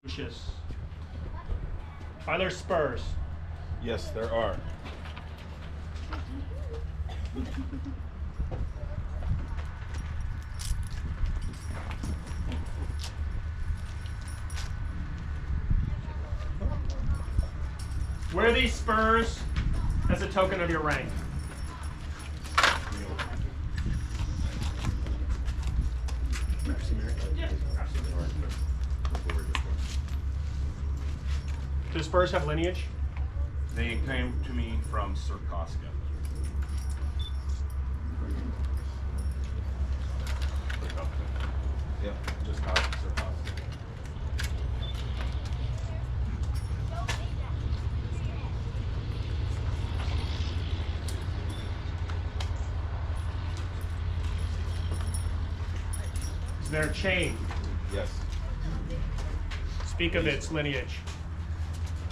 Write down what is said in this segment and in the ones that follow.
Lucius. Are there spurs? Yes, there are. Wear these spurs as a token of your rank. Do the spurs have lineage? They came to me from Sir Cosca. Yep, just got Sir Cosca. Is there a chain? Yes. Speak of its lineage.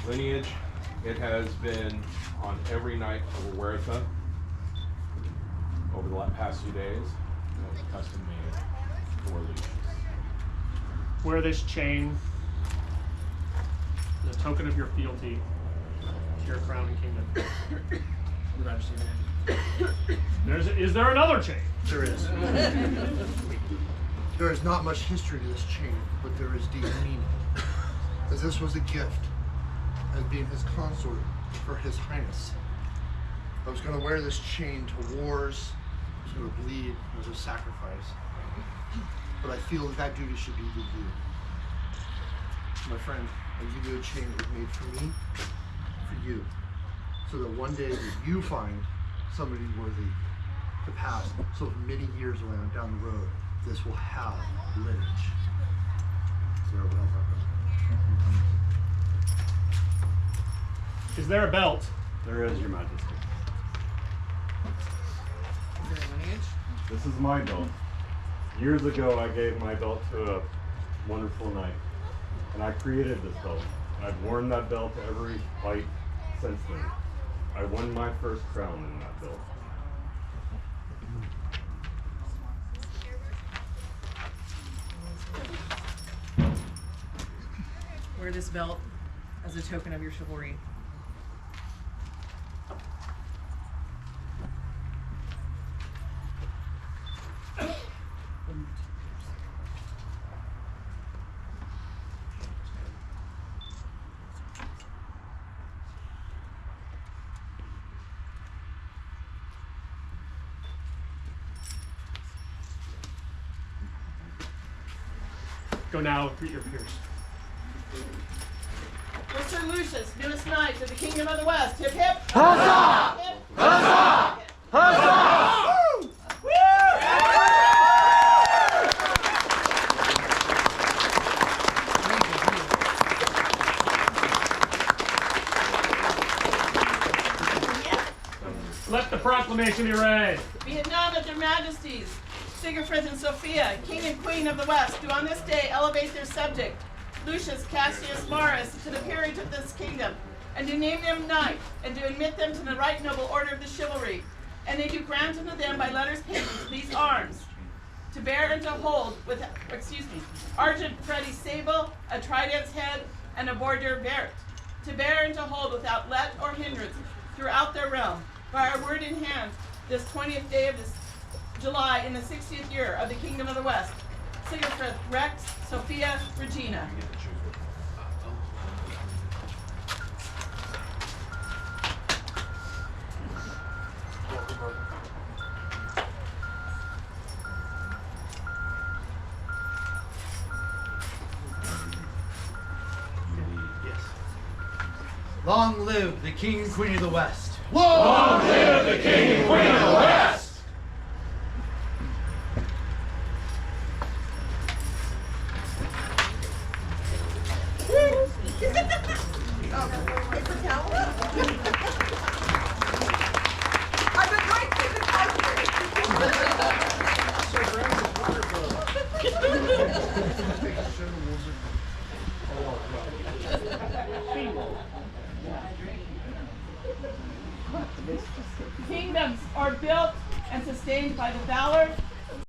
Lineage, it has been on every night of Oerthan over the past few days, and it was custom made for Lucius. Wear this chain as a token of your fealty to your crown and kingdom. Your Majesty. Is there another chain? There is. There is not much history to this chain, but there is deep meaning. As this was a gift, as being his consort for his highness. I was going to wear this chain to wars, I was going to bleed as a sacrifice. But I feel that duty should be with you. My friend, I give you a chain that was made for me, for you. So that one day that you find somebody worthy to pass, so many years around down the road, this will have lineage. So that will help our friend. Is there a belt? There is, Your Majesty. Is there a lineage? This is my belt. Years ago, I gave my belt to a wonderful knight, and I created this belt. I've worn that belt every fight since then. I won my first crown in that belt. Wear this belt as a token of your chivalry. Go now, greet your peers. For Sir Lucius, newest knight of the Kingdom of the West. Hip hip! Huzzah! Hip, Huzzah! hip. Huzzah! Let the proclamation be read. Be it known that their majesties, Sighfridh and Sophia, King and Queen of the West, do on this day elevate their subject, Lucius Cassius Maurus, to the peerage of this kingdom, and do name them knight, and do admit them to the right noble order of the chivalry, and they do grant unto them by letters patent these arms, to bear and to hold with, argent thready sable, a trident's head, and a border beret, to bear and to hold without let or hindrance throughout their realm, by our word in hand, this 20th day of this July in the 60th year of the Kingdom of the West, Sighfridh, Rex, Sophia, Regina. Long live the King and Queen of the West. Long live the King and Queen of the West! Kingdoms are built and sustained by the valor